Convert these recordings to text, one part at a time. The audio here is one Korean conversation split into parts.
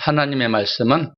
하나님의 말씀은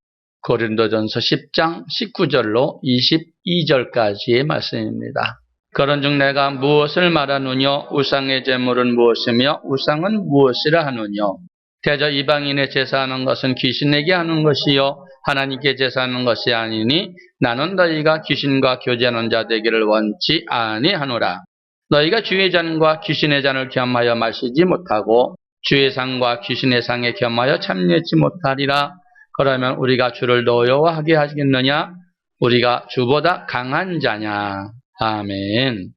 고린도전서 10장 19절로 22절까지의 말씀입니다. 그런즉 내가 무엇을 말하느뇨? 우상의 제물은 무엇이며 우상은 무엇이라 하느뇨? 대저 이방인의 제사하는 것은 귀신에게 하는 것이요 하나님께 제사하는 것이 아니니 나는 너희가 귀신과 교제하는 자 되기를 원치 아니하노라. 너희가 주의 잔과 귀신의 잔을 겸하여 마시지 못하고 주의 상과 귀신의 상에 겸하여 참여치 못하리라. 그러면 우리가 주를 노여워하게 하겠느냐? 우리가 주보다 강한 자냐? 아멘.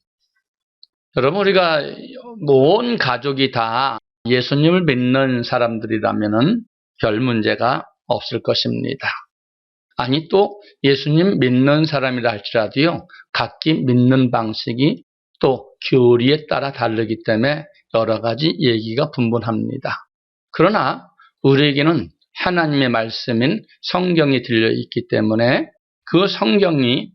여러분, 우리가 온 가족이 다 예수님을 믿는 사람들이라면 별 문제가 없을 것입니다. 아니, 또 예수님 믿는 사람이라 할지라도요, 각기 믿는 방식이 또 교리에 따라 다르기 때문에 여러 가지 얘기가 분분합니다. 그러나 우리에게는 하나님의 말씀인 성경이 들려있기 때문에 그 성경이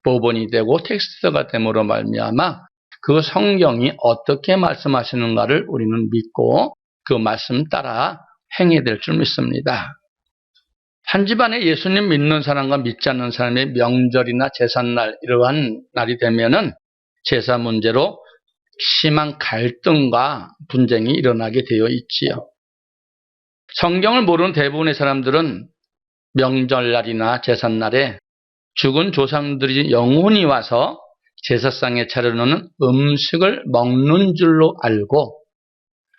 법원이 되고 텍스트가 됨으로 말미암아 그 성경이 어떻게 말씀하시는가를 우리는 믿고 그 말씀 따라 행해야 될 줄 믿습니다. 한 집안에 예수님 믿는 사람과 믿지 않는 사람의 명절이나 제삿날 이러한 날이 되면은 제사 문제로 심한 갈등과 분쟁이 일어나게 되어 있지요. 성경을 모르는 대부분의 사람들은 명절날이나 제삿날에 죽은 조상들이 영혼이 와서 제사상에 차려놓는 음식을 먹는 줄로 알고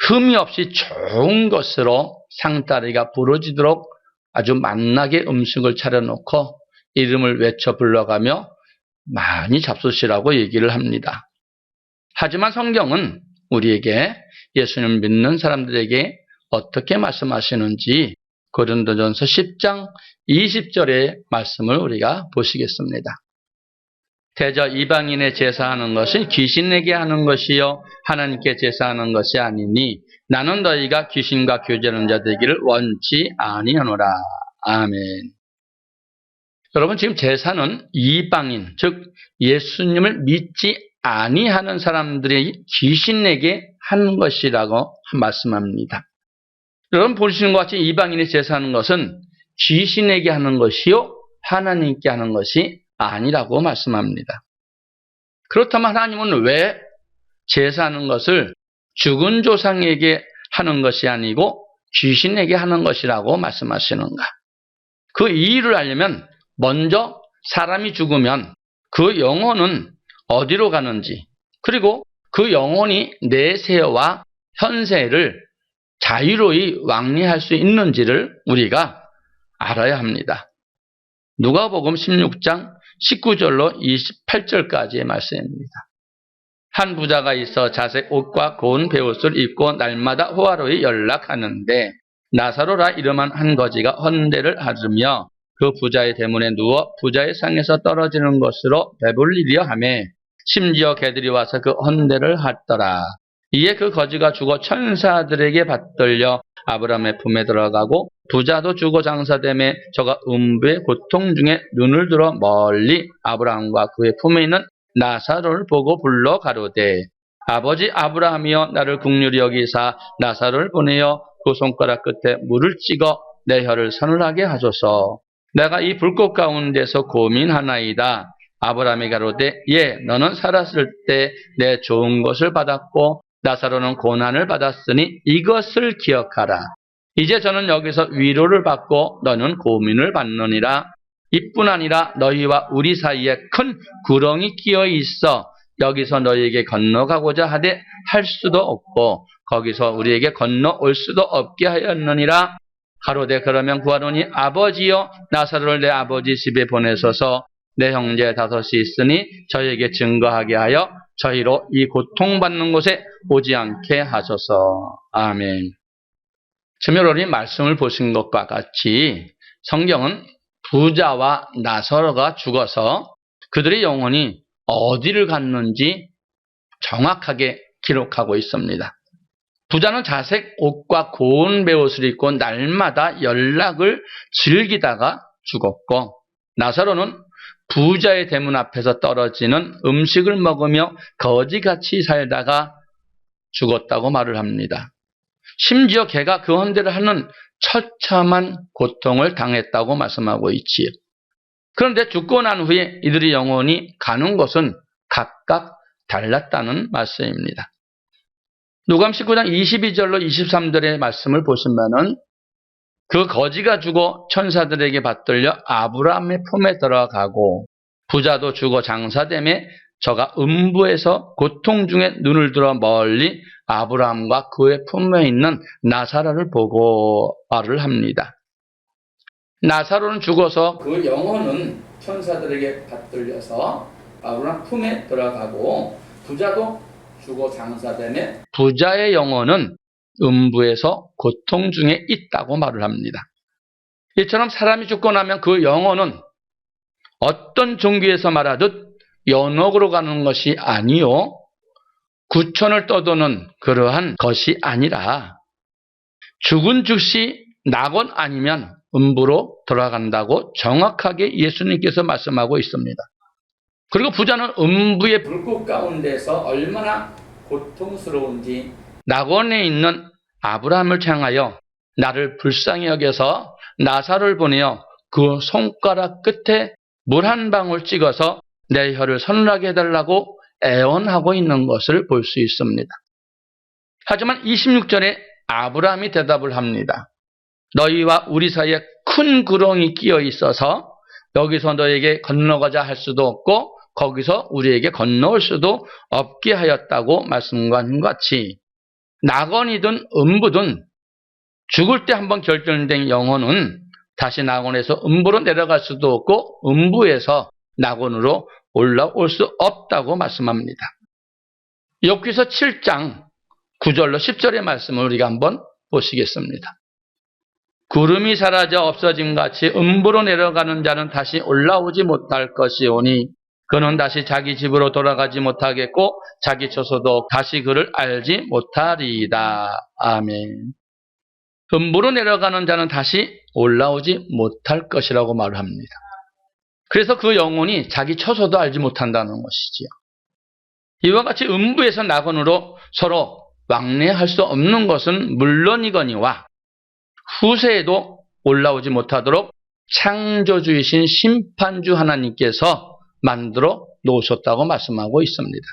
흠이 없이 좋은 것으로 상다리가 부러지도록 아주 맛나게 음식을 차려놓고 이름을 외쳐 불러가며 많이 잡수시라고 얘기를 합니다. 하지만 성경은 우리에게 예수님 믿는 사람들에게 어떻게 말씀하시는지 고린도전서 10장 20절의 말씀을 우리가 보시겠습니다. 대저 이방인의 제사하는 것은 귀신에게 하는 것이요 하나님께 제사하는 것이 아니니 나는 너희가 귀신과 교제하는 자 되기를 원치 아니하노라. 아멘. 여러분, 지금 제사는 이방인, 즉 예수님을 믿지 아니하는 사람들이 귀신에게 하는 것이라고 말씀합니다. 여러분, 보시는 것 같이 이방인이 제사하는 것은 귀신에게 하는 것이요 하나님께 하는 것이 아니라고 말씀합니다. 그렇다면 하나님은 왜 제사하는 것을 죽은 조상에게 하는 것이 아니고 귀신에게 하는 것이라고 말씀하시는가? 그 이유를 알려면 먼저 사람이 죽으면 그 영혼은 어디로 가는지, 그리고 그 영혼이 내세와 현세를 자유로이 왕래할 수 있는지를 우리가 알아야 합니다. 누가복음 16장 19절로 28절까지의 말씀입니다. 한 부자가 있어 자색 옷과 고운 베옷을 입고 날마다 호화로이 연락하는데 나사로라 이름한 한 거지가 헌대를 하며 그 부자의 대문에 누워 부자의 상에서 떨어지는 것으로 배불리려 하매 심지어 개들이 와서 그 헌대를 하더라. 이에 그 거지가 죽어 천사들에게 받들려 아브라함의 품에 들어가고 부자도 죽어 장사되매 저가 음부의 고통 중에 눈을 들어 멀리 아브라함과 그의 품에 있는 나사로를 보고 불러 가로되 아버지 아브라함이여 나를 긍휼히 여기사 나사로를 보내어 그 손가락 끝에 물을 찍어 내 혀를 서늘하게 하소서. 내가 이 불꽃 가운데서 고민하나이다. 아브라함이 가로되 예 너는 살았을 때 내 좋은 것을 받았고 나사로는 고난을 받았으니 이것을 기억하라. 이제 저는 여기서 위로를 받고 너는 고민을 받느니라. 이뿐 아니라 너희와 우리 사이에 큰 구렁이 끼어 있어 여기서 너희에게 건너가고자 하되 할 수도 없고 거기서 우리에게 건너올 수도 없게 하였느니라. 가로되 그러면 구하노니 아버지여 나사로를 내 아버지 집에 보내소서. 내 형제 다섯이 있으니 저희에게 증거하게 하여 저희로 이 고통받는 곳에 오지 않게 하소서. 아멘. 지금 여러분이 말씀을 보신 것과 같이 성경은 부자와 나사로가 죽어서 그들의 영혼이 어디를 갔는지 정확하게 기록하고 있습니다. 부자는 자색 옷과 고운 베옷을 입고 날마다 연락을 즐기다가 죽었고 나사로는 부자의 대문 앞에서 떨어지는 음식을 먹으며 거지같이 살다가 죽었다고 말을 합니다. 심지어 개가 그 헌대를 하는 처참한 고통을 당했다고 말씀하고 있지요. 그런데 죽고 난 후에 이들의 영혼이 가는 곳은 각각 달랐다는 말씀입니다. 누가복음 19장 22절로 23절의 말씀을 보시면은 그 거지가 죽어 천사들에게 받들려 아브라함의 품에 들어가고 부자도 죽어 장사되매 저가 음부에서 고통 중에 눈을 들어 멀리 아브라함과 그의 품에 있는 나사로를 보고 말을 합니다. 나사로는 죽어서 그 영혼은 천사들에게 받들려서 아브라함 품에 들어가고 부자도 죽어 장사되매 부자의 영혼은 음부에서 고통 중에 있다고 말을 합니다. 이처럼 사람이 죽고 나면 그 영혼은 어떤 종교에서 말하듯 연옥으로 가는 것이 아니요 구천을 떠도는 그러한 것이 아니라 죽은 즉시 낙원 아니면 음부로 돌아간다고 정확하게 예수님께서 말씀하고 있습니다. 그리고 부자는 음부의 불꽃 가운데서 얼마나 고통스러운지 낙원에 있는 아브라함을 향하여 나를 불쌍히 여겨서 나사로를 보내어 그 손가락 끝에 물 한 방울 찍어서 내 혀를 서늘하게 해달라고 애원하고 있는 것을 볼 수 있습니다. 하지만 26절에 아브라함이 대답을 합니다. 너희와 우리 사이에 큰 구렁이 끼어 있어서 여기서 너에게 건너가자 할 수도 없고 거기서 우리에게 건너올 수도 없게 하였다고 말씀한 것 같이 낙원이든 음부든 죽을 때 한번 결정된 영혼은 다시 낙원에서 음부로 내려갈 수도 없고 음부에서 낙원으로 올라올 수 없다고 말씀합니다. 욥기서 7장 9절로 10절의 말씀을 우리가 한번 보시겠습니다. 구름이 사라져 없어짐같이 음부로 내려가는 자는 다시 올라오지 못할 것이오니 그는 다시 자기 집으로 돌아가지 못하겠고 자기 처소도 다시 그를 알지 못하리이다. 아멘. 음부로 내려가는 자는 다시 올라오지 못할 것이라고 말을 합니다. 그래서 그 영혼이 자기 처소도 알지 못한다는 것이지요. 이와 같이 음부에서 낙원으로 서로 왕래할 수 없는 것은 물론이거니와 후세에도 올라오지 못하도록 창조주이신 심판주 하나님께서 만들어 놓으셨다고 말씀하고 있습니다.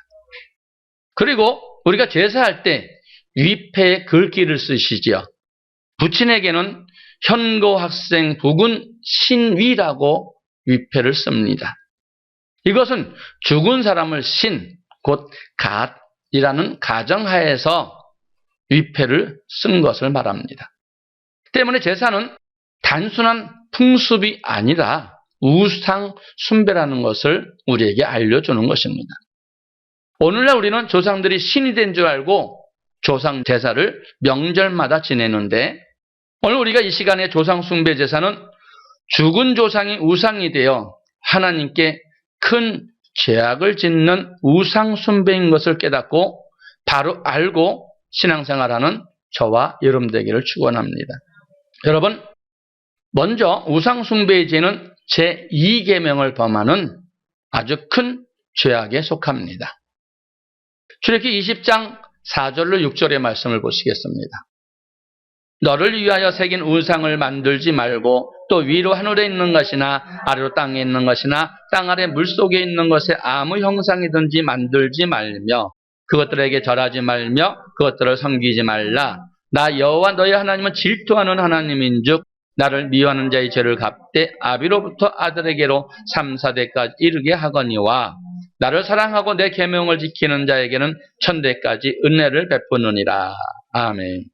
그리고 우리가 제사할 때 위패에 글귀를 쓰시지요. 부친에게는 현고학생 북은 신위라고 위패를 씁니다. 이것은 죽은 사람을 신, 곧 갓이라는 가정하에서 위패를 쓴 것을 말합니다. 때문에 제사는 단순한 풍습이 아니라 우상 숭배라는 것을 우리에게 알려주는 것입니다. 오늘날 우리는 조상들이 신이 된 줄 알고 조상 제사를 명절마다 지내는데 오늘 우리가 이 시간에 조상 숭배 제사는 죽은 조상이 우상이 되어 하나님께 큰 죄악을 짓는 우상 숭배인 것을 깨닫고 바로 알고 신앙생활하는 저와 여러분 되기를 축원합니다. 여러분, 먼저 우상 숭배의 죄는 제2계명을 범하는 아주 큰 죄악에 속합니다. 출애굽기 20장 4절로 6절의 말씀을 보시겠습니다. 너를 위하여 새긴 우상을 만들지 말고 또 위로 하늘에 있는 것이나 아래로 땅에 있는 것이나 땅 아래 물속에 있는 것에 아무 형상이든지 만들지 말며 그것들에게 절하지 말며 그것들을 섬기지 말라. 나 여호와 너희 하나님은 질투하는 하나님인즉 나를 미워하는 자의 죄를 갚되 아비로부터 아들에게로 3, 4대까지 이르게 하거니와 나를 사랑하고 내 계명을 지키는 자에게는 1000대까지 은혜를 베푸느니라. 아멘.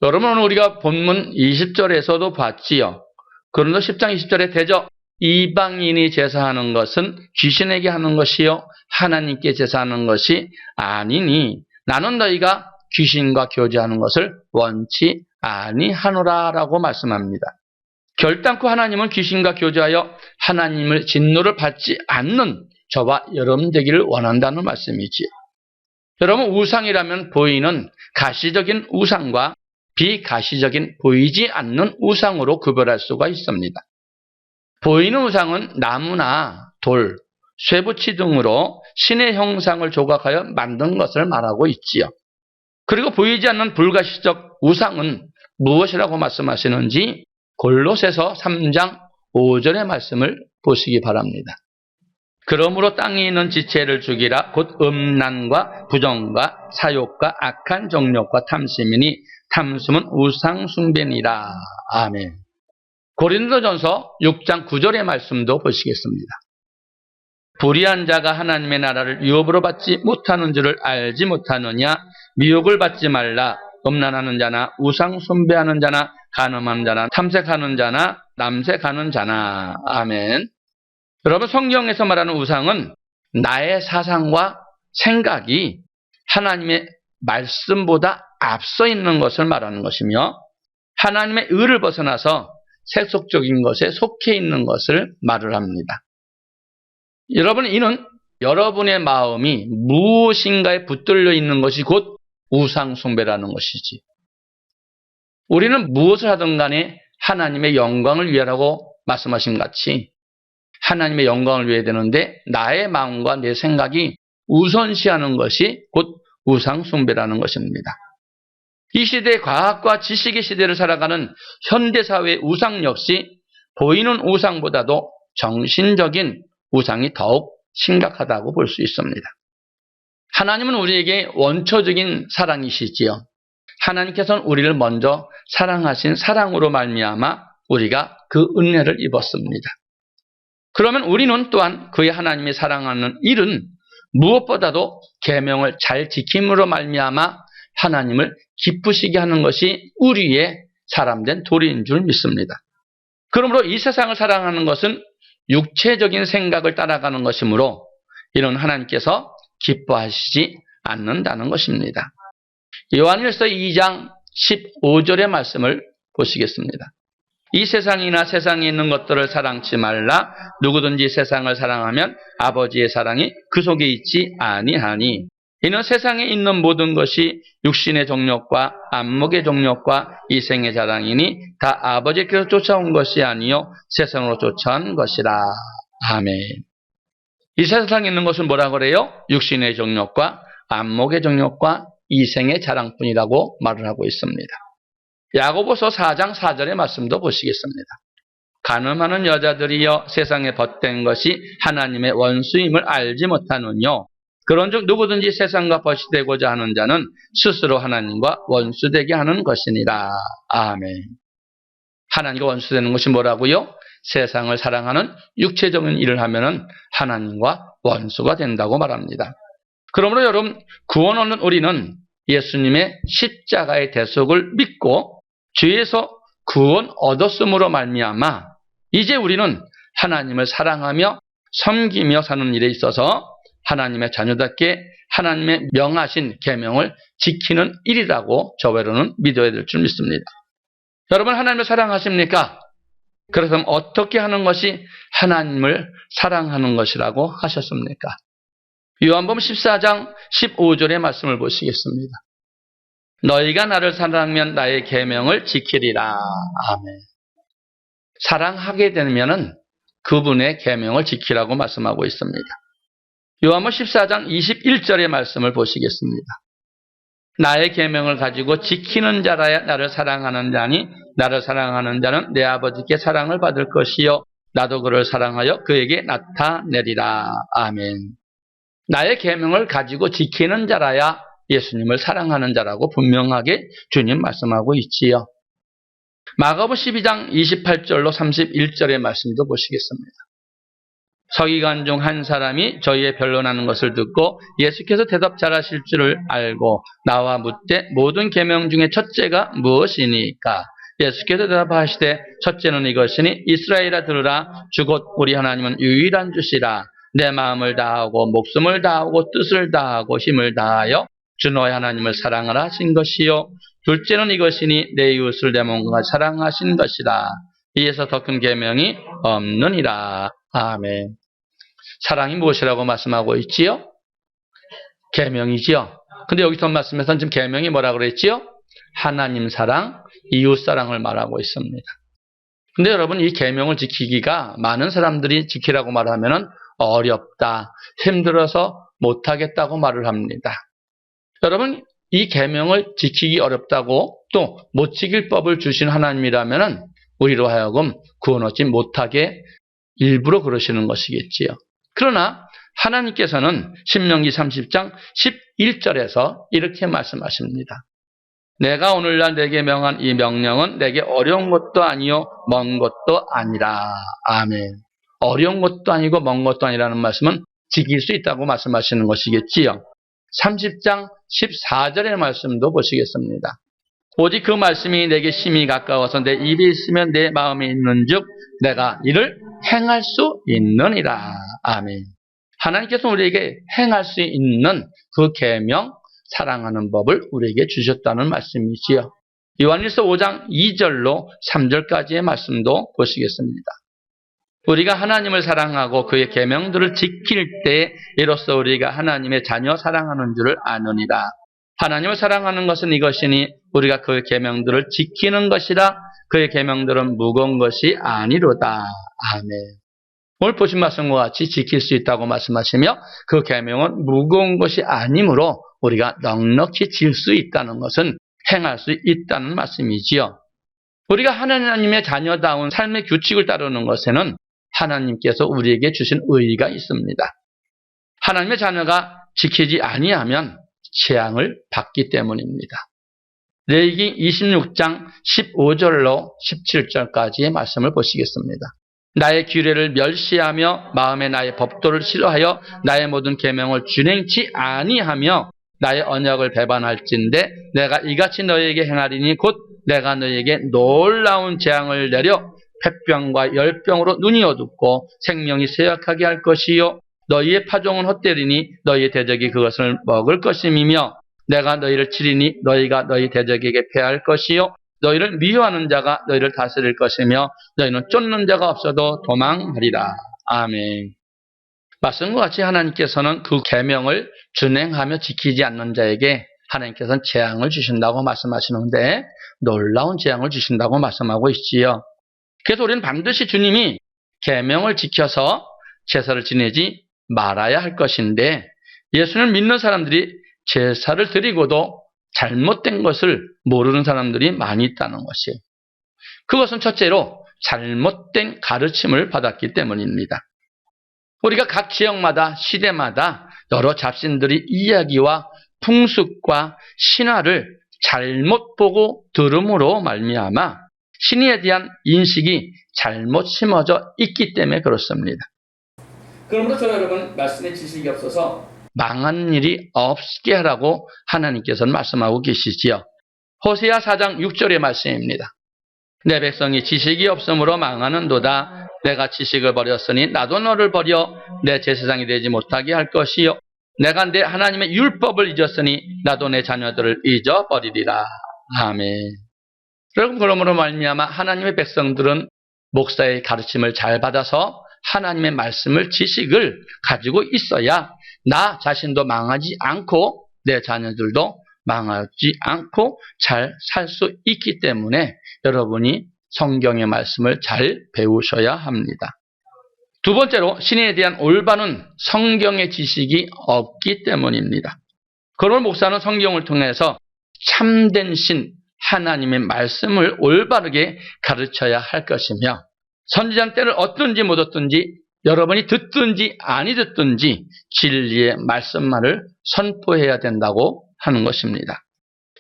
여러분, 오늘 우리가 본문 20절에서도 봤지요. 고린도 10장 20절에 대저 이방인이 제사하는 것은 귀신에게 하는 것이요 하나님께 제사하는 것이 아니니 나는 너희가 귀신과 교제하는 것을 원치 아니하노라라고 말씀합니다. 결단코 하나님은 귀신과 교제하여 하나님을 진노를 받지 않는 저와 여러분 되기를 원한다는 말씀이지요. 여러분, 우상이라면 보이는 가시적인 우상과 비가시적인 보이지 않는 우상으로 구별할 수가 있습니다. 보이는 우상은 나무나 돌, 쇠붙이 등으로 신의 형상을 조각하여 만든 것을 말하고 있지요. 그리고 보이지 않는 불가시적 우상은 무엇이라고 말씀하시는지 골로새서 3장 5절의 말씀을 보시기 바랍니다. 그러므로 땅에 있는 지체를 죽이라. 곧 음란과 부정과 사욕과 악한 정욕과 탐심이니 탐심은 우상 숭배니라. 아멘. 고린도전서 6장 9절의 말씀도 보시겠습니다. 불의한 자가 하나님의 나라를 유업으로 받지 못하는 줄을 알지 못하느냐. 미혹을 받지 말라. 음란하는 자나 우상 숭배하는 자나 간음하는 자나 탐색하는 자나 남색하는 자나. 아멘. 여러분, 성경에서 말하는 우상은 나의 사상과 생각이 하나님의 말씀보다 앞서 있는 것을 말하는 것이며, 하나님의 의를 벗어나서 세속적인 것에 속해 있는 것을 말을 합니다. 여러분, 이는 여러분의 마음이 무엇인가에 붙들려 있는 것이 곧 우상 숭배라는 것이지. 우리는 무엇을 하든 간에 하나님의 영광을 위하라고 말씀하신 같이 하나님의 영광을 위해 되는데, 나의 마음과 내 생각이 우선시하는 것이 곧 우상 숭배라는 것입니다. 이 시대의 과학과 지식의 시대를 살아가는 현대사회의 우상 역시 보이는 우상보다도 정신적인 우상이 더욱 심각하다고 볼 수 있습니다. 하나님은 우리에게 원초적인 사랑이시지요. 하나님께서는 우리를 먼저 사랑하신 사랑으로 말미암아 우리가 그 은혜를 입었습니다. 그러면 우리는 또한 그의 하나님이 사랑하는 일은 무엇보다도 계명을 잘 지킴으로 말미암아 하나님을 기쁘시게 하는 것이 우리의 사람된 도리인 줄 믿습니다. 그러므로 이 세상을 사랑하는 것은 육체적인 생각을 따라가는 것이므로 이는 하나님께서 기뻐하시지 않는다는 것입니다. 요한일서 2장 15절의 말씀을 보시겠습니다. 이 세상이나 세상에 있는 것들을 사랑치 말라. 누구든지 세상을 사랑하면 아버지의 사랑이 그 속에 있지 아니하니. 이는 세상에 있는 모든 것이 육신의 정욕과 안목의 정욕과 이생의 자랑이니 다 아버지께서 쫓아온 것이 아니요 세상으로 쫓아온 것이라. 아멘. 이 세상에 있는 것은 뭐라고 그래요? 육신의 정욕과 안목의 정욕과 이생의 자랑뿐이라고 말을 하고 있습니다. 야고보서 4장 4절의 말씀도 보시겠습니다. 간음하는 여자들이여 세상에 벗된 것이 하나님의 원수임을 알지 못하느뇨. 그런즉 누구든지 세상과 벗이 되고자 하는 자는 스스로 하나님과 원수되게 하는 것이니라. 아멘. 하나님과 원수되는 것이 뭐라고요? 세상을 사랑하는 육체적인 일을 하면은 하나님과 원수가 된다고 말합니다. 그러므로 여러분, 구원 얻는 우리는 예수님의 십자가의 대속을 믿고 죄에서 구원 얻었음으로 말미암아 이제 우리는 하나님을 사랑하며 섬기며 사는 일에 있어서 하나님의 자녀답게 하나님의 명하신 계명을 지키는 일이라고 저외로는 믿어야 될 줄 믿습니다. 여러분, 하나님을 사랑하십니까? 그래서 어떻게 하는 것이 하나님을 사랑하는 것이라고 하셨습니까? 요한복음 14장 15절의 말씀을 보시겠습니다. 너희가 나를 사랑하면 나의 계명을 지키리라. 아멘. 사랑하게 되면은 그분의 계명을 지키라고 말씀하고 있습니다. 요한복음 14장 21절의 말씀을 보시겠습니다. 나의 계명을 가지고 지키는 자라야 나를 사랑하는 자니 나를 사랑하는 자는 내 아버지께 사랑을 받을 것이요 나도 그를 사랑하여 그에게 나타내리라. 아멘. 나의 계명을 가지고 지키는 자라야 예수님을 사랑하는 자라고 분명하게 주님 말씀하고 있지요. 마가복음 12장 28절로 31절의 말씀도 보시겠습니다. 서기관 중 한 사람이 저희의 변론하는 것을 듣고 예수께서 대답 잘하실 줄을 알고 나와 묻되 모든 계명 중에 첫째가 무엇이니까? 예수께서 대답하시되 첫째는 이것이니 이스라엘아 들으라. 주 곧 우리 하나님은 유일한 주시라. 내 마음을 다하고 목숨을 다하고 뜻을 다하고 힘을 다하여 주 너의 하나님을 사랑하라 하신 것이요. 둘째는 이것이니 내 이웃을 내 몸과 사랑하신 것이라. 이에서 더 큰 계명이 없느니라. 아멘. 사랑이 무엇이라고 말씀하고 있지요? 계명이지요. 근데 여기서 말씀에서는 지금 계명이 뭐라고 그랬지요? 하나님 사랑, 이웃 사랑을 말하고 있습니다. 근데 여러분, 이 계명을 지키기가 많은 사람들이 지키라고 말하면은 어렵다, 힘들어서 못하겠다고 말을 합니다. 여러분, 이 계명을 지키기 어렵다고 또 못 지킬 법을 주신 하나님이라면은 우리로 하여금 구원 얻지 못하게 일부러 그러시는 것이겠지요. 그러나 하나님께서는 신명기 30장 11절에서 이렇게 말씀하십니다. 내가 오늘날 내게 명한 이 명령은 내게 어려운 것도 아니요 먼 것도 아니라. 아멘. 어려운 것도 아니고 먼 것도 아니라는 말씀은 지킬 수 있다고 말씀하시는 것이겠지요. 30장 14절의 말씀도 보시겠습니다. 오직 그 말씀이 내게 심히 가까워서 내 입에 있으면 내 마음에 있는즉 내가 이를 행할 수 있느니라. 아멘. 하나님께서 우리에게 행할 수 있는 그 계명, 사랑하는 법을 우리에게 주셨다는 말씀이지요. 요한일서 5장 2절로 3절까지의 말씀도 보시겠습니다. 우리가 하나님을 사랑하고 그의 계명들을 지킬 때 이로써 우리가 하나님의 자녀 사랑하는 줄을 아느니라. 하나님을 사랑하는 것은 이것이니 우리가 그의 계명들을 지키는 것이라. 그의 계명들은 무거운 것이 아니로다. 아멘. 오늘 보신 말씀과 같이 지킬 수 있다고 말씀하시며 그 계명은 무거운 것이 아니므로 우리가 넉넉히 질 수 있다는 것은 행할 수 있다는 말씀이지요. 우리가 하나님의 자녀다운 삶의 규칙을 따르는 것에는 하나님께서 우리에게 주신 의의가 있습니다. 하나님의 자녀가 지키지 아니하면 재앙을 받기 때문입니다. 레위기 26장 15절로 17절까지의 말씀을 보시겠습니다. 나의 규례를 멸시하며 마음에 나의 법도를 싫어하여 나의 모든 계명을 준행치 아니하며 나의 언약을 배반할진대 내가 이같이 너희에게 행하리니 곧 내가 너희에게 놀라운 재앙을 내려 폐병과 열병으로 눈이 어둡고 생명이 쇠약하게 할 것이요 너희의 파종은 헛되리니 너희의 대적이 그것을 먹을 것임이며 내가 너희를 치리니 너희가 너희 대적에게 패할 것이요 너희를 미워하는 자가 너희를 다스릴 것이며 너희는 쫓는 자가 없어도 도망하리라. 아멘. 말씀과 같이 하나님께서는 그 계명을 준행하며 지키지 않는 자에게 하나님께서는 재앙을 주신다고 말씀하시는데 놀라운 재앙을 주신다고 말씀하고 있지요. 그래서 우리는 반드시 주님이 계명을 지켜서 제사를 지내지 말아야 할 것인데 예수를 믿는 사람들이 제사를 드리고도 잘못된 것을 모르는 사람들이 많이 있다는 것이에요. 그것은 첫째로 잘못된 가르침을 받았기 때문입니다. 우리가 각 지역마다 시대마다 여러 잡신들이 이야기와 풍습과 신화를 잘못 보고 들음으로 말미암아 신의에 대한 인식이 잘못 심어져 있기 때문에 그렇습니다. 그러므로 저 여러분 말씀의 지식이 없어서 망하는 일이 없게 하라고 하나님께서는 말씀하고 계시지요. 호세아 4장 6절의 말씀입니다. 내 백성이 지식이 없으므로 망하는도다. 내가 지식을 버렸으니 나도 너를 버려 내 제사장이 되지 못하게 할 것이요 내가 내 하나님의 율법을 잊었으니 나도 내 자녀들을 잊어버리리라. 아멘. 여러분 그러므로 말미암아 하나님의 백성들은 목사의 가르침을 잘 받아서 하나님의 말씀을 지식을 가지고 있어야 나 자신도 망하지 않고 내 자녀들도 망하지 않고 잘 살 수 있기 때문에 여러분이 성경의 말씀을 잘 배우셔야 합니다. 두 번째로 신에 대한 올바른 성경의 지식이 없기 때문입니다. 그러므로 목사는 성경을 통해서 참된 신 하나님의 말씀을 올바르게 가르쳐야 할 것이며 선지자는 때를 얻든지 못 얻든지 여러분이 듣든지 아니 듣든지 진리의 말씀만을 선포해야 된다고 하는 것입니다.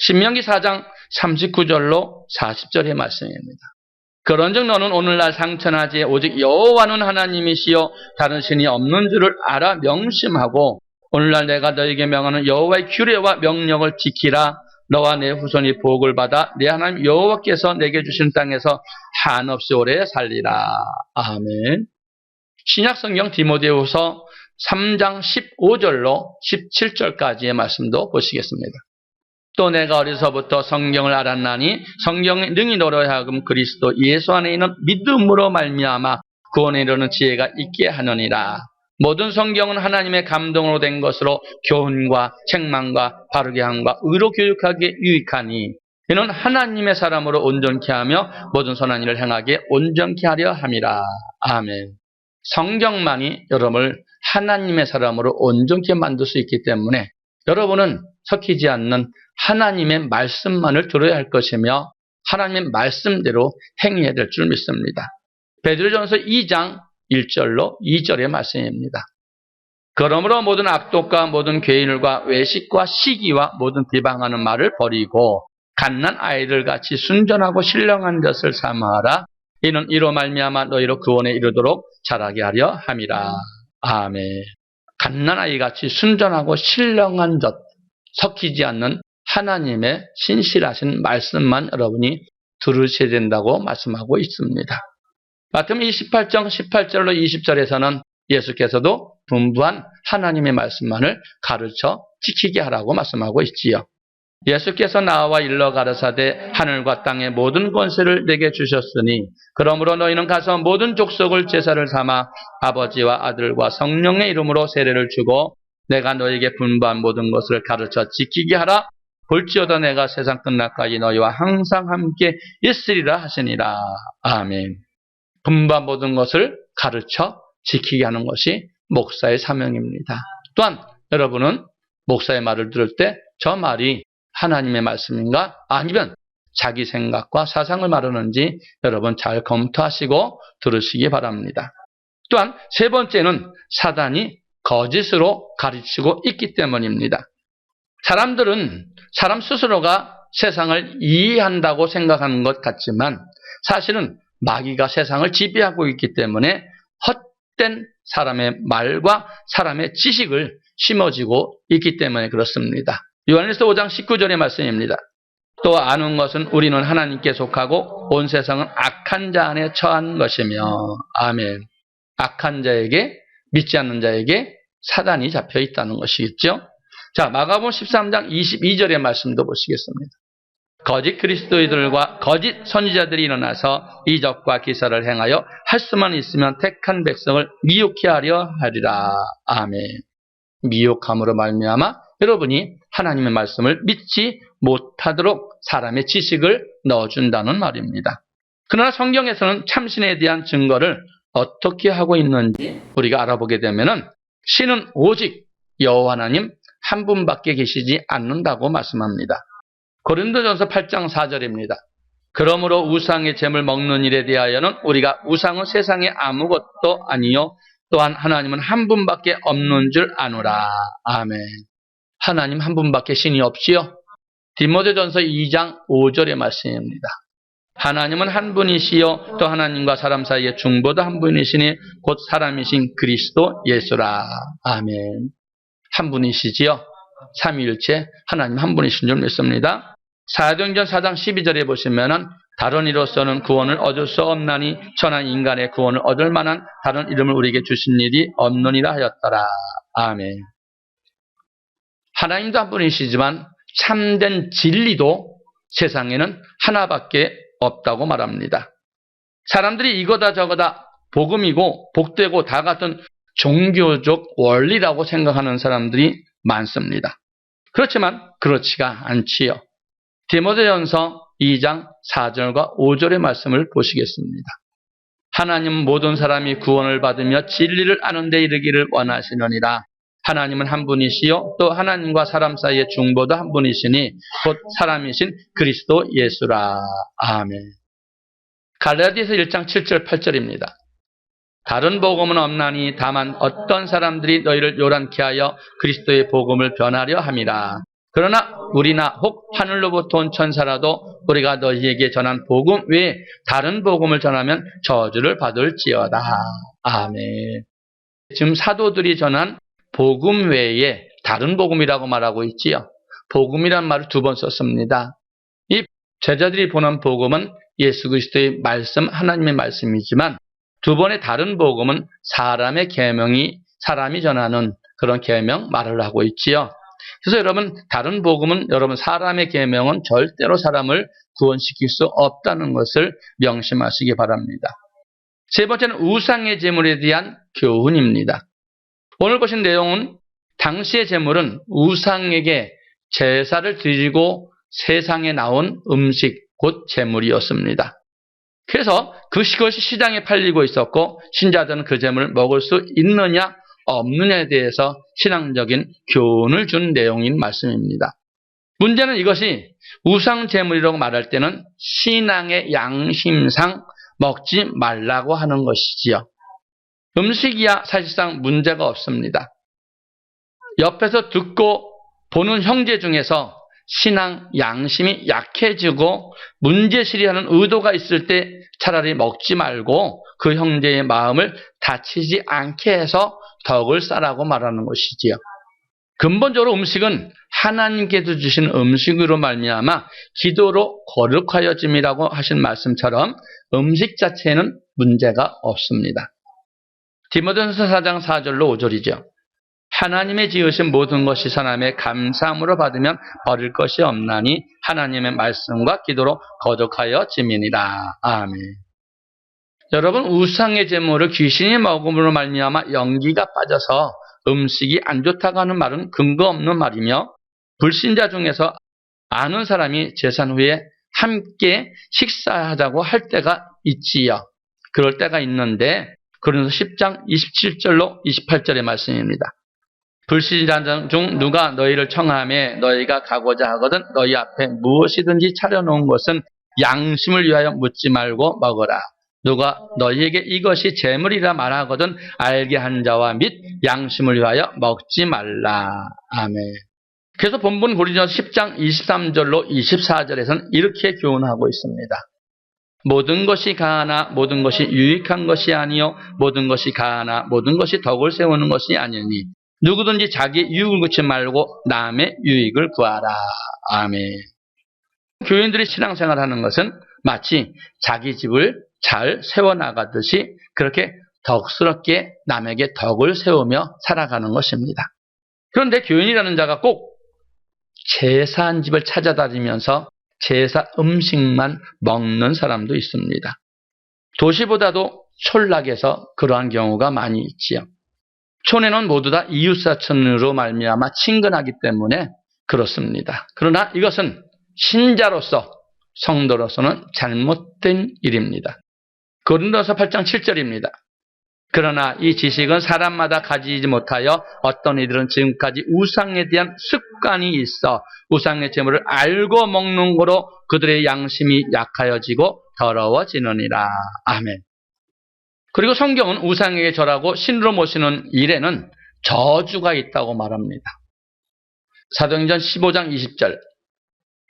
신명기 4장 39절로 40절의 말씀입니다. 그런즉 너는 오늘날 상천하지 오직 여호와는 하나님이시요 다른 신이 없는 줄을 알아 명심하고 오늘날 내가 너에게 명하는 여호와의 규례와 명령을 지키라. 너와 내 후손이 복을 받아 내 하나님 여호와께서 내게 주신 땅에서 한없이 오래 살리라. 아멘. 신약성경 디모데후서 3장 15절로 17절까지의 말씀도 보시겠습니다. 또 내가 어려서부터 성경을 알았나니 성경의 능히 너로 하여금 그리스도 예수 안에 있는 믿음으로 말미암아 구원에 이르는 지혜가 있게 하느니라. 모든 성경은 하나님의 감동으로 된 것으로 교훈과 책망과 바르게 함과 의로 교육하기에 유익하니 이는 하나님의 사람으로 온전케 하며 모든 선한 일을 행하게 온전케 하려 함이라. 아멘. 성경만이 여러분을 하나님의 사람으로 온전케 만들 수 있기 때문에 여러분은 섞이지 않는 하나님의 말씀만을 들어야 할 것이며 하나님의 말씀대로 행해야 될 줄 믿습니다. 베드로전서 2장 1절로 2절의 말씀입니다. 그러므로 모든 악독과 모든 괴인과 외식과 시기와 모든 비방하는 말을 버리고 갓난 아이들 같이 순전하고 신령한 것을 삼아하라. 이는 이로 말미암아 너희로 구원에 이르도록 자라게 하려 함이라. 아멘. 갓난 아이 같이 순전하고 신령한 것, 섞이지 않는 하나님의 신실하신 말씀만 여러분이 들으셔야 된다고 말씀하고 있습니다. 마태복음 28장 18절로 20절에서는 예수께서도 분부한 하나님의 말씀만을 가르쳐 지키게 하라고 말씀하고 있지요. 예수께서 나와 일러 가라사대 하늘과 땅의 모든 권세를 내게 주셨으니 그러므로 너희는 가서 모든 족속을 제사를 삼아 아버지와 아들과 성령의 이름으로 세례를 주고 내가 너희에게 분부한 모든 것을 가르쳐 지키게 하라. 볼지어다 내가 세상 끝날까지 너희와 항상 함께 있으리라 하시니라. 아멘. 분부한 모든 것을 가르쳐 지키게 하는 것이 목사의 사명입니다. 또한 여러분은 목사의 말을 들을 때 저 말이 하나님의 말씀인가 아니면 자기 생각과 사상을 말하는지 여러분 잘 검토하시고 들으시기 바랍니다. 또한 세 번째는 사단이 거짓으로 가르치고 있기 때문입니다. 사람들은 사람 스스로가 세상을 이해한다고 생각하는 것 같지만 사실은 마귀가 세상을 지배하고 있기 때문에 헛된 사람의 말과 사람의 지식을 심어지고 있기 때문에 그렇습니다. 요한일서 5장 19절의 말씀입니다. 또 아는 것은 우리는 하나님께 속하고 온 세상은 악한 자 안에 처한 것이며 아멘. 악한 자에게 믿지 않는 자에게 사단이 잡혀 있다는 것이겠죠. 자, 마가복음 13장 22절의 말씀도 보시겠습니다. 거짓 그리스도인들과 거짓 선지자들이 일어나서 이적과 기사를 행하여 할 수만 있으면 택한 백성을 미혹해 하려 하리라. 아멘. 미혹함으로 말미암아 여러분이 하나님의 말씀을 믿지 못하도록 사람의 지식을 넣어준다는 말입니다. 그러나 성경에서는 참신에 대한 증거를 어떻게 하고 있는지 우리가 알아보게 되면은 신은 오직 여호와 하나님 한 분밖에 계시지 않는다고 말씀합니다. 고린도전서 8장 4절입니다. 그러므로 우상의 잼을 먹는 일에 대하여는 우리가 우상은 세상에 아무것도 아니요 또한 하나님은 한 분밖에 없는 줄 아노라. 아멘. 하나님 한 분밖에 신이 없지요. 디모데전서 2장 5절의 말씀입니다. 하나님은 한 분이시요 또 하나님과 사람 사이의 중보도 한 분이시니 곧 사람이신 그리스도 예수라. 아멘. 한 분이시지요. 삼위일체 하나님 한 분이신 줄 믿습니다. 사도행전 4장 12절에 보시면은 다른 이로서는 구원을 얻을 수 없나니 천한 인간의 구원을 얻을 만한 다른 이름을 우리에게 주신 일이 없느니라 하였더라. 아멘. 하나님도 한 분이시지만 참된 진리도 세상에는 하나밖에 없다고 말합니다. 사람들이 이거다 저거다 복음이고 복되고 다 같은 종교적 원리라고 생각하는 사람들이 많습니다. 그렇지만 그렇지가 않지요. 디모데전서 2장 4절과 5절의 말씀을 보시겠습니다. 하나님은 모든 사람이 구원을 받으며 진리를 아는 데 이르기를 원하시느니라. 하나님은 한 분이시요 또 하나님과 사람 사이의 중보도 한 분이시니 곧 사람이신 그리스도 예수라. 아멘. 갈라디아서 1장 7절 8절입니다. 다른 복음은 없나니 다만 어떤 사람들이 너희를 요란케 하여 그리스도의 복음을 변하려 함이라. 그러나 우리나 혹 하늘로부터 온 천사라도 우리가 너희에게 전한 복음 외에 다른 복음을 전하면 저주를 받을지어다. 아멘. 지금 사도들이 전한 복음 외에 다른 복음이라고 말하고 있지요. 복음이란 말을 2번 썼습니다. 이 제자들이 보는 복음은 예수 그리스도의 말씀, 하나님의 말씀이지만 2번의 다른 복음은 사람의 계명이 사람이 전하는 그런 계명 말을 하고 있지요. 그래서 여러분 다른 복음은 여러분 사람의 계명은 절대로 사람을 구원시킬 수 없다는 것을 명심하시기 바랍니다. 세 번째는 우상의 제물에 대한 교훈입니다. 오늘 보신 내용은 당시의 제물은 우상에게 제사를 드리고 세상에 나온 음식 곧 제물이었습니다. 그래서 그것이 시장에 팔리고 있었고 신자들은 그 제물을 먹을 수 있느냐 없느냐에 대해서 신앙적인 교훈을 준 내용인 말씀입니다. 문제는 이것이 우상 제물이라고 말할 때는 신앙의 양심상 먹지 말라고 하는 것이지요. 음식이야 사실상 문제가 없습니다. 옆에서 듣고 보는 형제 중에서 신앙 양심이 약해지고 문제시리하는 의도가 있을 때 차라리 먹지 말고 그 형제의 마음을 다치지 않게 해서 덕을 쌓으라고 말하는 것이지요. 근본적으로 음식은 하나님께서 주신 음식으로 말미암아 기도로 거룩하여짐이라고 하신 말씀처럼 음식 자체에는 문제가 없습니다. 디모데전서 4장 4절로 5절이죠. 하나님의 지으신 모든 것이 사람의 감사함으로 받으면 버릴 것이 없나니 하나님의 말씀과 기도로 거룩하여짐이니라. 아멘. 여러분, 우상의 제물을 귀신이 먹음으로 말미암아 연기가 빠져서 음식이 안 좋다고 하는 말은 근거 없는 말이며, 불신자 중에서 아는 사람이 제산 후에 함께 식사하자고 할 때가 있지요. 그럴 때가 있는데 고린도서 10장 27절로 28절의 말씀입니다. 불신자 중 누가 너희를 청하매 너희가 가고자 하거든 너희 앞에 무엇이든지 차려놓은 것은 양심을 위하여 묻지 말고 먹어라. 누가 너희에게 이것이 재물이라 말하거든 알게 한 자와 및 양심을 위하여 먹지 말라. 아멘. 그래서 본문 고린도서 10장 23절로 24절에서는 이렇게 교훈하고 있습니다. 모든 것이 가하나 모든 것이 유익한 것이 아니요 모든 것이 가하나 모든 것이 덕을 세우는 것이 아니니 누구든지 자기 유익을 구치 말고 남의 유익을 구하라. 아멘. 교인들이 신앙생활하는 것은 마치 자기 집을 잘 세워나가듯이 그렇게 덕스럽게 남에게 덕을 세우며 살아가는 것입니다. 그런데 교인이라는 자가 꼭 제사한 집을 찾아다니면서 제사 음식만 먹는 사람도 있습니다. 도시보다도 촌락에서 그러한 경우가 많이 있지요. 촌에는 모두 다 이웃사촌으로 말미암아 친근하기 때문에 그렇습니다. 그러나 이것은 신자로서 성도로서는 잘못된 일입니다. 고린도서 8장 7절입니다. 그러나 이 지식은 사람마다 가지지 못하여 어떤 이들은 지금까지 우상에 대한 습관이 있어 우상의 제물을 알고 먹는 거로 그들의 양심이 약하여지고 더러워지느니라. 아멘. 그리고 성경은 우상에게 절하고 신으로 모시는 일에는 저주가 있다고 말합니다. 사도행전 15장 20절.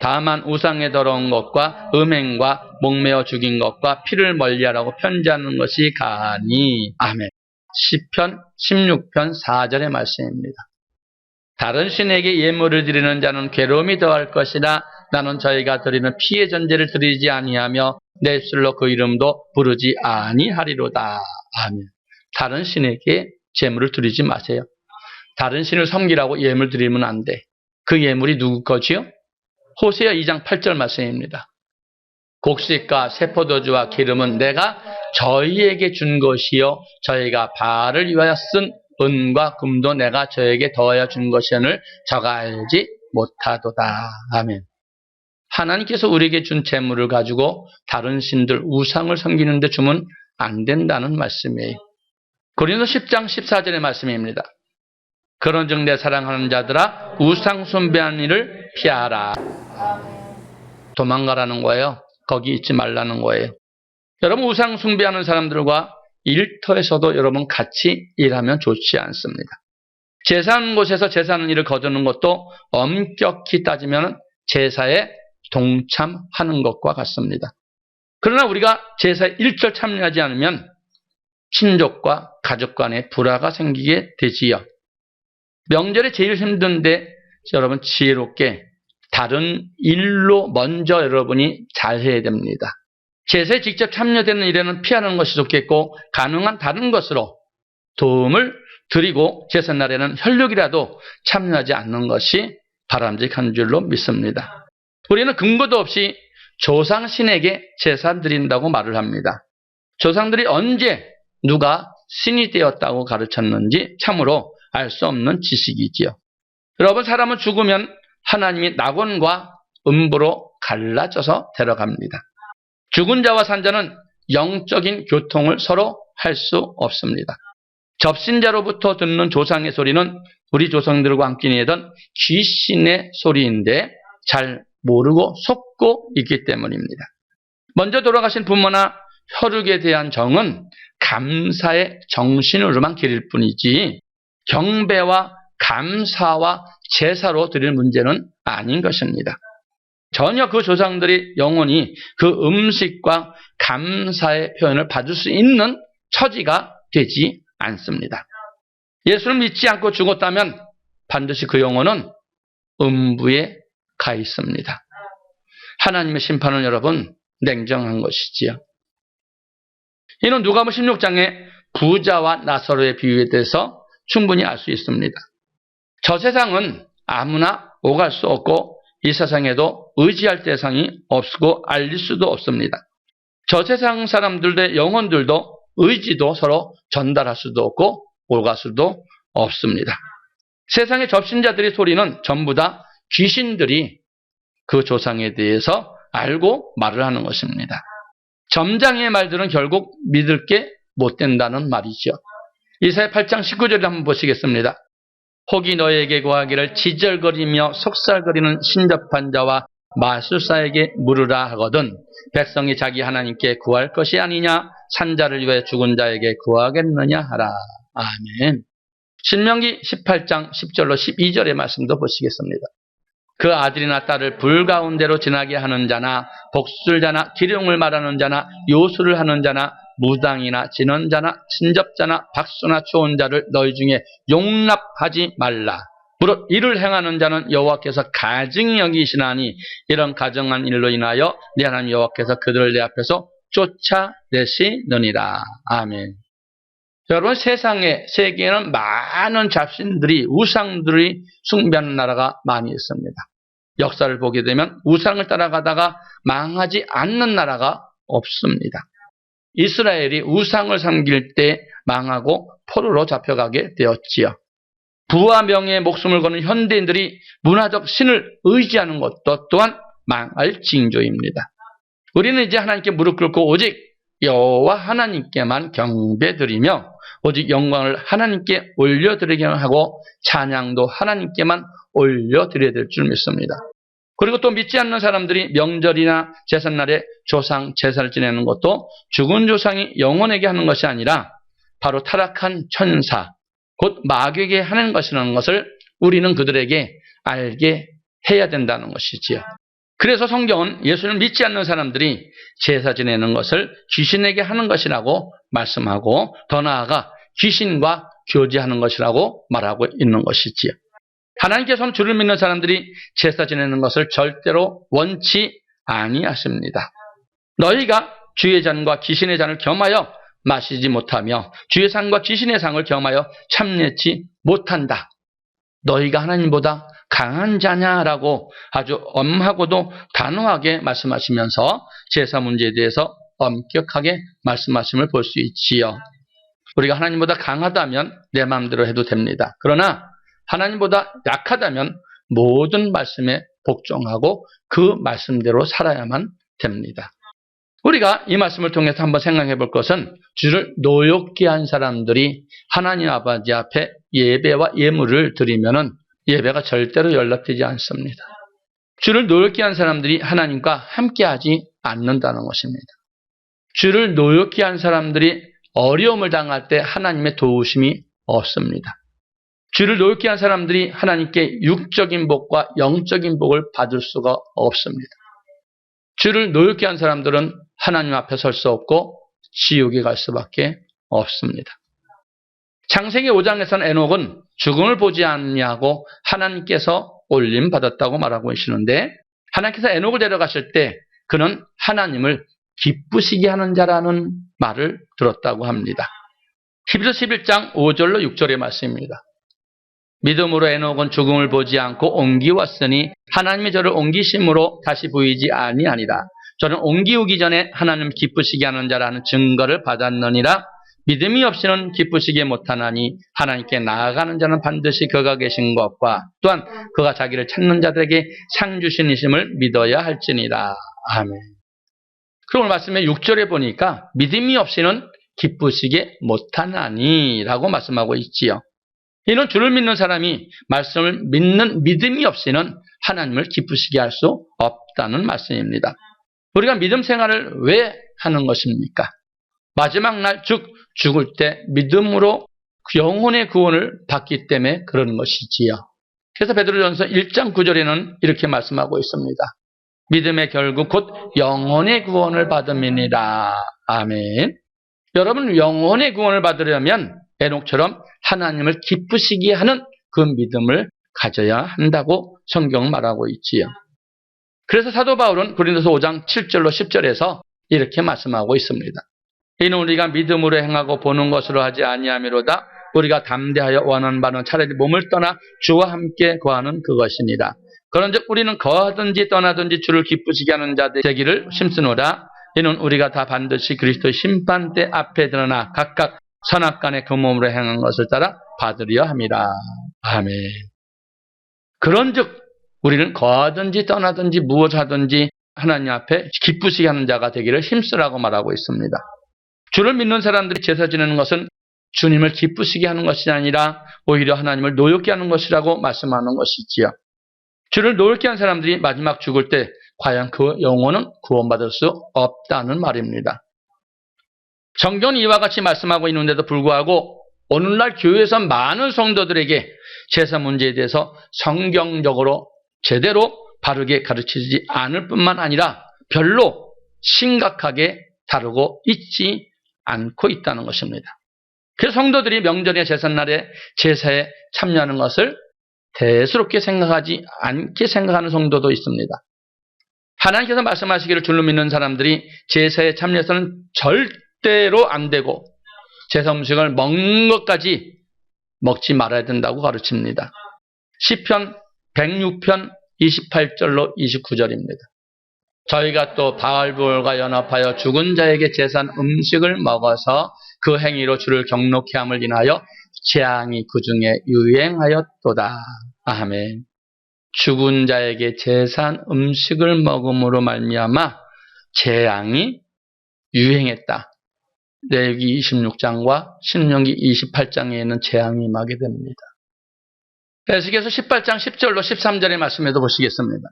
다만 우상에 더러운 것과 음행과 목매어 죽인 것과 피를 멀리하라고 편지하는 것이 가하니. 아멘. 시편 16편 4절의 말씀입니다. 다른 신에게 예물을 드리는 자는 괴로움이 더할 것이나 나는 저희가 드리는 피의 전제를 드리지 아니하며 내 입술로 그 이름도 부르지 아니하리로다. 아멘. 다른 신에게 제물을 드리지 마세요. 다른 신을 섬기라고 예물 드리면 안 돼. 그 예물이 누구 거지요? 호세아 2장 8절 말씀입니다. 곡식과 세포도주와 기름은 내가 저희에게 준 것이요 저희가 바알을 위하여 쓴 은과 금도 내가 저에게 더하여 준 것이오늘 저가 알지 못하도다. 아멘. 하나님께서 우리에게 준 재물을 가지고 다른 신들 우상을 섬기는 데 주면 안 된다는 말씀이에요. 고린도서 10장 14절의 말씀입니다. 그런즉 내 사랑하는 자들아 우상 숭배하는 일을 피하라. 도망가라는 거예요. 거기 있지 말라는 거예요. 여러분, 우상 숭배하는 사람들과 일터에서도 여러분 같이 일하면 좋지 않습니다. 제사하는 곳에서 제사하는 일을 거두는 것도 엄격히 따지면 제사에 동참하는 것과 같습니다. 그러나 우리가 제사에 일절 참여하지 않으면 친족과 가족 간에 불화가 생기게 되지요. 명절에 제일 힘든데 여러분 지혜롭게 다른 일로 먼저 여러분이 잘해야 됩니다. 제사에 직접 참여되는 일에는 피하는 것이 좋겠고 가능한 다른 것으로 도움을 드리고 제삿날에는 혈육이라도 참여하지 않는 것이 바람직한 줄로 믿습니다. 우리는 근거도 없이 조상신에게 제사 드린다고 말을 합니다. 조상들이 언제 누가 신이 되었다고 가르쳤는지 참으로 알 수 없는 지식이지요. 여러분, 사람은 죽으면 하나님이 낙원과 음부로 갈라져서 데려갑니다. 죽은 자와 산 자는 영적인 교통을 서로 할 수 없습니다. 접신자로부터 듣는 조상의 소리는 우리 조상들과 함께 내던 귀신의 소리인데 잘 모르고 속고 있기 때문입니다. 먼저 돌아가신 부모나 혈육에 대한 정은 감사의 정신으로만 기릴 뿐이지 경배와 감사와 제사로 드릴 문제는 아닌 것입니다. 전혀 그 조상들이 영원히 그 음식과 감사의 표현을 받을 수 있는 처지가 되지 않습니다. 예수를 믿지 않고 죽었다면 반드시 그 영혼은 음부에 가 있습니다. 하나님의 심판은 여러분 냉정한 것이지요. 이는 누가복음 16장에 부자와 나사로의 비유에 대해서 충분히 알 수 있습니다. 저 세상은 아무나 오갈 수 없고 이 세상에도 의지할 대상이 없고 알릴 수도 없습니다. 저 세상 사람들의 영혼들도 의지도 서로 전달할 수도 없고 오갈 수도 없습니다. 세상의 접신자들의 소리는 전부 다 귀신들이 그 조상에 대해서 알고 말을 하는 것입니다. 점장의 말들은 결국 믿을 게 못 된다는 말이죠. 이사야 8장 19절을 한번 보시겠습니다. 혹이 너에게 구하기를 지절거리며 속살거리는 신접한 자와 마술사에게 물으라 하거든 백성이 자기 하나님께 구할 것이 아니냐 산자를 위해 죽은 자에게 구하겠느냐 하라. 아멘. 신명기 18장 10절로 12절의 말씀도 보시겠습니다. 그 아들이나 딸을 불 가운데로 지나게 하는 자나 복술자나 기룡을 말하는 자나 요술을 하는 자나 무당이나 진언자나 친접자나 박수나 초혼자를 너희 중에 용납하지 말라. 무릇 이를 행하는 자는 여호와께서 가증히 여기시나니 이런 가증한 일로 인하여 네 하나님 여호와께서 그들을 내 앞에서 쫓아내시느니라. 아멘. 여러분 세계에는 많은 잡신들이 우상들이 숭배하는 나라가 많이 있습니다. 역사를 보게 되면 우상을 따라가다가 망하지 않는 나라가 없습니다. 이스라엘이 우상을 섬길 때 망하고 포로로 잡혀가게 되었지요. 부와 명예에 목숨을 거는 현대인들이 문화적 신을 의지하는 것도 또한 망할 징조입니다. 우리는 이제 하나님께 무릎 꿇고 오직 여호와 하나님께만 경배드리며 오직 영광을 하나님께 올려드리기만 하고 찬양도 하나님께만 올려드려야 될 줄 믿습니다. 그리고 또 믿지 않는 사람들이 명절이나 제삿날에 조상 제사를 지내는 것도 죽은 조상이 영혼에게 하는 것이 아니라 바로 타락한 천사 곧 마귀에게 하는 것이라는 것을 우리는 그들에게 알게 해야 된다는 것이지요. 그래서 성경은 예수를 믿지 않는 사람들이 제사 지내는 것을 귀신에게 하는 것이라고 말씀하고 더 나아가 귀신과 교제하는 것이라고 말하고 있는 것이지요. 하나님께서는 주를 믿는 사람들이 제사 지내는 것을 절대로 원치 아니하십니다. 너희가 주의 잔과 귀신의 잔을 겸하여 마시지 못하며 주의 상과 귀신의 상을 겸하여 참내지 못한다. 너희가 하나님보다 강한 자냐라고 아주 엄하고도 단호하게 말씀하시면서 제사 문제에 대해서 엄격하게 말씀하심을 볼 수 있지요. 우리가 하나님보다 강하다면 내 마음대로 해도 됩니다. 그러나 하나님보다 약하다면 모든 말씀에 복종하고 그 말씀대로 살아야만 됩니다. 우리가 이 말씀을 통해서 한번 생각해 볼 것은 주를 노엽게 한 사람들이 하나님 아버지 앞에 예배와 예물을 드리면은 예배가 절대로 연락되지 않습니다. 주를 노엽게 한 사람들이 하나님과 함께하지 않는다는 것입니다. 주를 노엽게 한 사람들이 어려움을 당할 때 하나님의 도우심이 없습니다. 주를 노엽게 한 사람들이 하나님께 육적인 복과 영적인 복을 받을 수가 없습니다. 주를 노엽게 한 사람들은 하나님 앞에 설 수 없고 지옥에 갈 수밖에 없습니다. 창세기 5장에서는 에녹은 죽음을 보지 않냐고 하나님께서 올림 받았다고 말하고 계시는데 하나님께서 에녹을 데려가실 때 그는 하나님을 기쁘시게 하는 자라는 말을 들었다고 합니다. 히브리서 11장 5절로 6절의 말씀입니다. 믿음으로 에녹은 죽음을 보지 않고 옮기왔으니 하나님이 저를 옮기심으로 다시 보이지 아니하니라. 저는 옮기우기 전에 하나님 기쁘시게 하는 자라는 증거를 받았느니라. 믿음이 없이는 기쁘시게 못하나니 하나님께 나아가는 자는 반드시 그가 계신 것과 또한 그가 자기를 찾는 자들에게 상 주시니심을 믿어야 할지니라. 아멘. 그리고 오늘 말씀에 6절에 보니까 믿음이 없이는 기쁘시게 못하나니 라고 말씀하고 있지요. 이는 주를 믿는 사람이 말씀을 믿는 믿음이 없이는 하나님을 기쁘시게 할 수 없다는 말씀입니다. 우리가 믿음 생활을 왜 하는 것입니까? 마지막 날 죽을 때 믿음으로 영혼의 구원을 받기 때문에 그런 것이지요. 그래서 베드로전서 1장 9절에는 이렇게 말씀하고 있습니다. 믿음의 결국 곧 영혼의 구원을 받음이니라. 아멘. 여러분, 영혼의 구원을 받으려면 에녹처럼 하나님을 기쁘시게 하는 그 믿음을 가져야 한다고 성경은 말하고 있지요. 그래서 사도 바울은 고린도서 5장 7절로 10절에서 이렇게 말씀하고 있습니다. 이는 우리가 믿음으로 행하고 보는 것으로 하지 아니하미로다. 우리가 담대하여 원하는 바는 차라리 몸을 떠나 주와 함께 거하는 그것이니라. 그런즉 우리는 거하든지 떠나든지 주를 기쁘시게 하는 자 되기를 힘쓰노라. 이는 우리가 다 반드시 그리스도의 심판대 앞에 드러나 각각 선악간에 그 몸으로 행한 것을 따라 받으려 함이라. 아멘. 그런즉 우리는 거하든지 떠나든지 무엇 하든지 하나님 앞에 기쁘시게 하는 자가 되기를 힘쓰라고 말하고 있습니다. 주를 믿는 사람들이 제사 지내는 것은 주님을 기쁘시게 하는 것이 아니라 오히려 하나님을 노엽게 하는 것이라고 말씀하는 것이지요. 주를 노엽게 한 사람들이 마지막 죽을 때 과연 그 영혼은 구원받을 수 없다는 말입니다. 성경은 이와 같이 말씀하고 있는데도 불구하고 오늘날 교회에서 많은 성도들에게 제사 문제에 대해서 성경적으로 제대로 바르게 가르치지 않을 뿐만 아니라 별로 심각하게 다루고 있지 않고 있다는 것입니다. 그래서 성도들이 명절의 제삿날에 제사에 참여하는 것을 대수롭게 생각하지 않게 생각하는 성도도 있습니다. 하나님께서 말씀하시기를 줄로 믿는 사람들이 제사에 참여해서는 절대로 안 되고 제사 음식을 먹는 것까지 먹지 말아야 된다고 가르칩니다. 시편 106편 28절로 29절입니다. 저희가 또 바알부올과 연합하여 죽은 자에게 제사한 음식을 먹어서 그 행위로 주를 경록케 함을 인하여 재앙이 그 중에 유행하였도다. 아멘. 죽은 자에게 제사한 음식을 먹음으로 말미암아 재앙이 유행했다. 레위기 26장과 신명기 28장에 있는 재앙이 임하게 됩니다. 에스겔서 18장 10절로 13절의 말씀에도 보시겠습니다.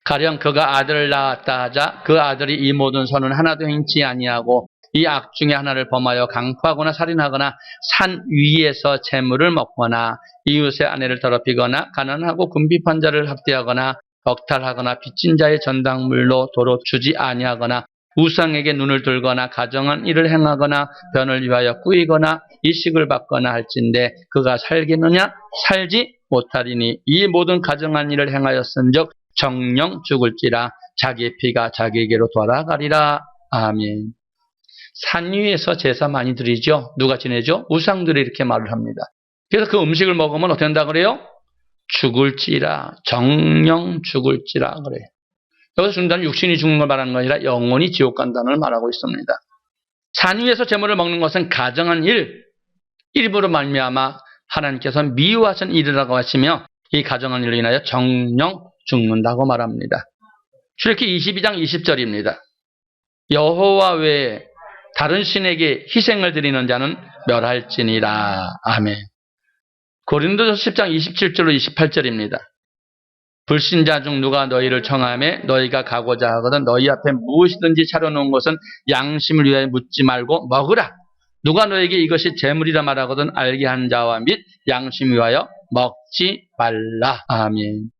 가령 그가 아들을 낳았다 하자 그 아들이 이 모든 선은 하나도 행치 아니하고 이 악 중에 하나를 범하여 강포하거나 살인하거나 산 위에서 재물을 먹거나 이웃의 아내를 더럽히거나 가난하고 궁핍한 자를 학대하거나 억탈하거나 빚진 자의 전당물로 도로 주지 아니하거나 우상에게 눈을 들거나 가정한 일을 행하거나 변을 위하여 꾸이거나 이식을 받거나 할진대 그가 살겠느냐? 살지 못하리니 이 모든 가정한 일을 행하였은즉 정령 죽을지라 자기의 피가 자기에게로 돌아가리라. 아멘. 산 위에서 제사 많이 드리죠. 누가 지내죠? 우상들이 이렇게 말을 합니다. 그래서 그 음식을 먹으면 어떻게 한다 그래요? 죽을지라, 정령 죽을지라 그래요. 여기서 죽는다는 육신이 죽는 걸 말하는 거 아니라 영혼이 지옥 간다는 걸 말하고 있습니다. 산 위에서 제물을 먹는 것은 가정한 일부로 말미암아 하나님께서 미워하신 일이라고 하시며 이 가정한 일로 인하여 정령 죽는다고 말합니다. 출애굽기 22장 20절입니다. 여호와 외에 다른 신에게 희생을 드리는 자는 멸할지니라. 아멘. 고린도전서 10장 27절로 28절입니다. 불신자 중 누가 너희를 청하매 너희가 가고자 하거든 너희 앞에 무엇이든지 차려놓은 것은 양심을 위하여 묻지 말고 먹으라. 누가 너에게 이것이 재물이라 말하거든 알게 한 자와 및 양심 위하여 먹지 말라. 아멘.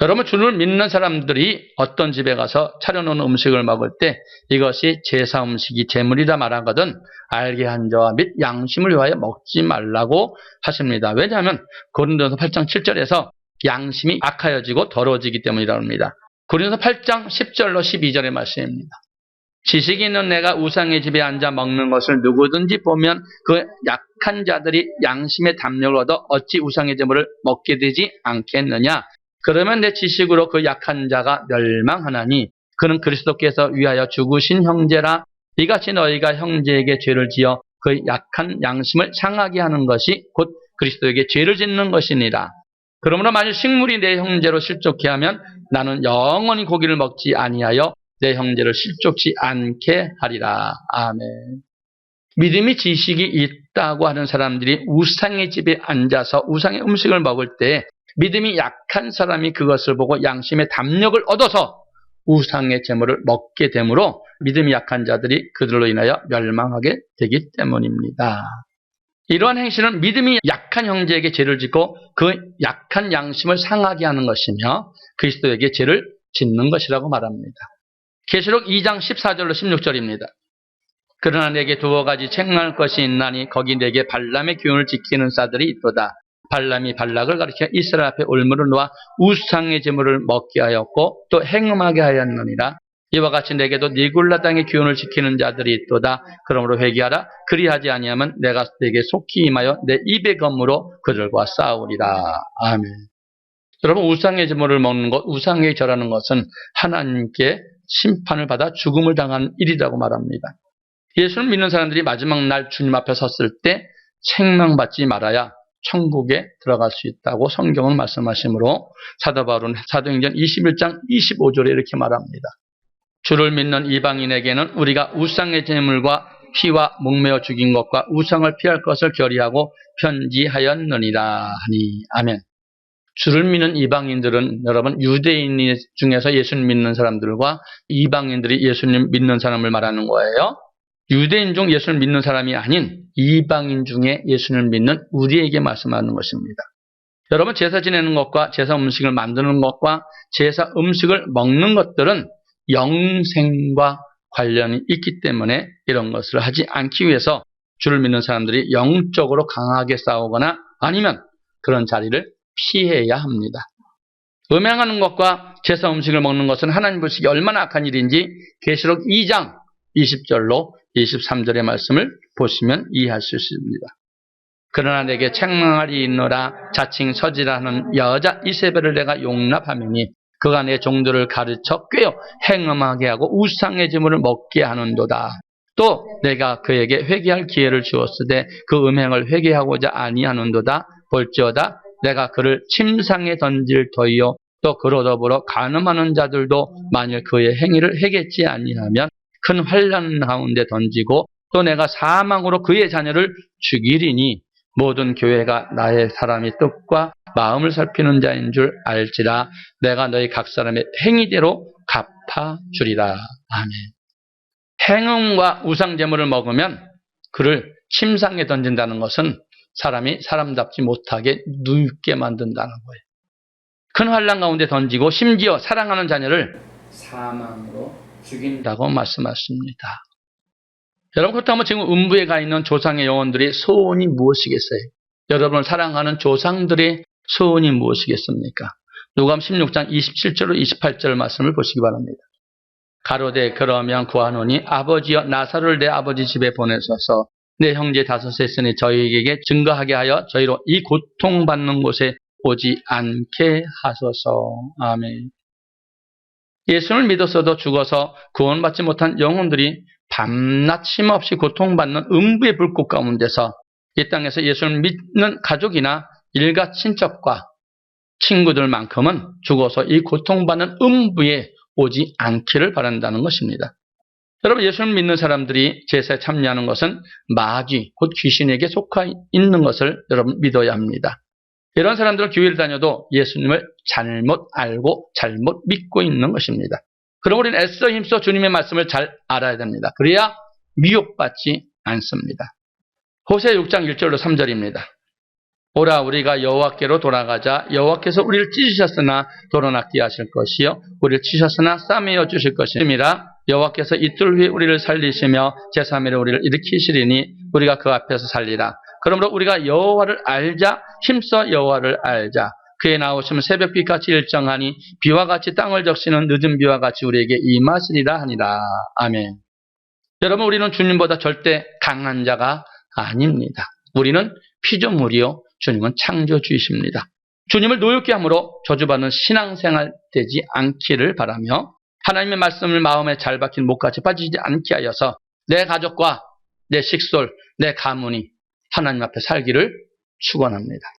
여러분, 주를 믿는 사람들이 어떤 집에 가서 차려놓은 음식을 먹을 때 이것이 제사 음식이 제물이라 말하거든 알게 한 자와 및 양심을 위하여 먹지 말라고 하십니다. 왜냐하면 고린도전서 8장 7절에서 양심이 악하여지고 더러워지기 때문이라고 합니다. 고린도전서 8장 10절로 12절의 말씀입니다. 지식이 있는 내가 우상의 집에 앉아 먹는 것을 누구든지 보면 그 약한 자들이 양심의 담력을 얻어 어찌 우상의 제물을 먹게 되지 않겠느냐. 그러면 내 지식으로 그 약한 자가 멸망하나니 그는 그리스도께서 위하여 죽으신 형제라. 이같이 너희가 형제에게 죄를 지어 그 약한 양심을 상하게 하는 것이 곧 그리스도에게 죄를 짓는 것이니라. 그러므로 만일 식물이 내 형제로 실족케 하면 나는 영원히 고기를 먹지 아니하여 내 형제를 실족치 않게 하리라. 아멘. 믿음이 지식이 있다고 하는 사람들이 우상의 집에 앉아서 우상의 음식을 먹을 때 믿음이 약한 사람이 그것을 보고 양심의 담력을 얻어서 우상의 제물을 먹게 되므로 믿음이 약한 자들이 그들로 인하여 멸망하게 되기 때문입니다. 이러한 행실은 믿음이 약한 형제에게 죄를 짓고 그 약한 양심을 상하게 하는 것이며 그리스도에게 죄를 짓는 것이라고 말합니다. 계시록 2장 14절로 16절입니다. 그러나 내게 두어 가지 책망할 것이 있나니 거기 내게 발람의 교훈을 지키는 자들이 있도다. 발람이 발락을 가리켜 이스라엘 앞에 올무를 놓아 우상의 제물을 먹게 하였고 또 행음하게 하였느니라. 이와 같이 내게도 니굴라 땅의 교훈을 지키는 자들이 있도다. 그러므로 회개하라. 그리하지 아니하면 내가 내게 속히 임하여 내 입의 검으로 그들과 싸우리라. 아멘. 여러분, 우상의 제물을 먹는 것, 우상에 절하는 것은 하나님께 심판을 받아 죽음을 당한 일이라고 말합니다. 예수를 믿는 사람들이 마지막 날 주님 앞에 섰을 때 책망받지 말아야 천국에 들어갈 수 있다고 성경은 말씀하시므로 사도 바울은 사도행전 21장 25절에 이렇게 말합니다. 주를 믿는 이방인에게는 우리가 우상의 제물과 피와 목매어 죽인 것과 우상을 피할 것을 결의하고 편지하였느니라 하니. 아멘. 주를 믿는 이방인들은 여러분 유대인 중에서 예수님 믿는 사람들과 이방인들이 예수님 믿는 사람을 말하는 거예요. 유대인 중 예수를 믿는 사람이 아닌 이방인 중에 예수를 믿는 우리에게 말씀하는 것입니다. 여러분, 제사 지내는 것과 제사 음식을 만드는 것과 제사 음식을 먹는 것들은 영생과 관련이 있기 때문에 이런 것을 하지 않기 위해서 주를 믿는 사람들이 영적으로 강하게 싸우거나 아니면 그런 자리를 피해야 합니다. 음행하는 것과 제사 음식을 먹는 것은 하나님 보시기에 얼마나 악한 일인지 계시록 2장 20절로 23절의 말씀을 보시면 이해할 수 있습니다. 그러나 내게 책망할이 있노라. 자칭 서지라는 여자 이세벨을 내가 용납하매니 그가 내 종들을 가르쳐 꿰어 행음하게 하고 우상의 제물을 먹게 하는도다. 또 내가 그에게 회개할 기회를 주었으되 그 음행을 회개하고자 아니하는도다. 볼지어다 내가 그를 침상에 던질 터이요 또 그로 더불어 간음하는 자들도 만일 그의 행위를 해겠지 아니하면 큰 환난 가운데 던지고 또 내가 사망으로 그의 자녀를 죽이리니 모든 교회가 나의 사람이 뜻과 마음을 살피는 자인 줄 알지라. 내가 너희 각 사람의 행위대로 갚아주리라. 아멘. 행음과 우상제물을 먹으면 그를 침상에 던진다는 것은 사람이 사람답지 못하게 눕게 만든다는 거예요. 큰 환난 가운데 던지고 심지어 사랑하는 자녀를 사망으로 죽인다고 말씀하십니다. 여러분, 그렇다면 지금 음부에 가 있는 조상의 영혼들의 소원이 무엇이겠어요? 여러분을 사랑하는 조상들의 소원이 무엇이겠습니까? 누가복음 16장 27절로 28절 말씀을 보시기 바랍니다. 가로되 그러면 구하노니 아버지여 나사로를 내 아버지 집에 보내소서. 내 형제 다섯에 있으니 저희에게 증거하게 하여 저희로 이 고통받는 곳에 오지 않게 하소서. 아멘. 예수를 믿었어도 죽어서 구원받지 못한 영혼들이 밤낮 쉼없이 고통받는 음부의 불꽃 가운데서 이 땅에서 예수를 믿는 가족이나 일가 친척과 친구들만큼은 죽어서 이 고통받는 음부에 오지 않기를 바란다는 것입니다. 여러분, 예수를 믿는 사람들이 제사에 참여하는 것은 마귀, 곧 귀신에게 속해 있는 것을 여러분 믿어야 합니다. 이런 사람들은 교회를 다녀도 예수님을 잘못 알고 잘못 믿고 있는 것입니다. 그럼 우리는 애써 힘써 주님의 말씀을 잘 알아야 됩니다. 그래야 미혹받지 않습니다. 호세 6장 1절로 3절입니다. 오라 우리가 여호와께로 돌아가자. 여호와께서 우리를 찢으셨으나 도로낫게 하실 것이요 우리를 치셨으나 싸매어 주실 것임이라. 여호와께서 이틀 후에 우리를 살리시며 제3일에 우리를 일으키시리니 우리가 그 앞에서 살리라. 그러므로 우리가 여호와를 알자. 힘써 여호와를 알자. 그의 나오시면 새벽빛같이 일정하니 비와 같이 땅을 적시는 늦은 비와 같이 우리에게 임하시리라 하니라. 아멘. 여러분, 우리는 주님보다 절대 강한 자가 아닙니다. 우리는 피조물이요 주님은 창조주이십니다. 주님을 노엽게 함으로 저주받는 신앙생활 되지 않기를 바라며 하나님의 말씀을 마음에 잘 박힌 목같이 빠지지 않게 하여서 내 가족과 내 식솔, 내 가문이 하나님 앞에 살기를 축원합니다.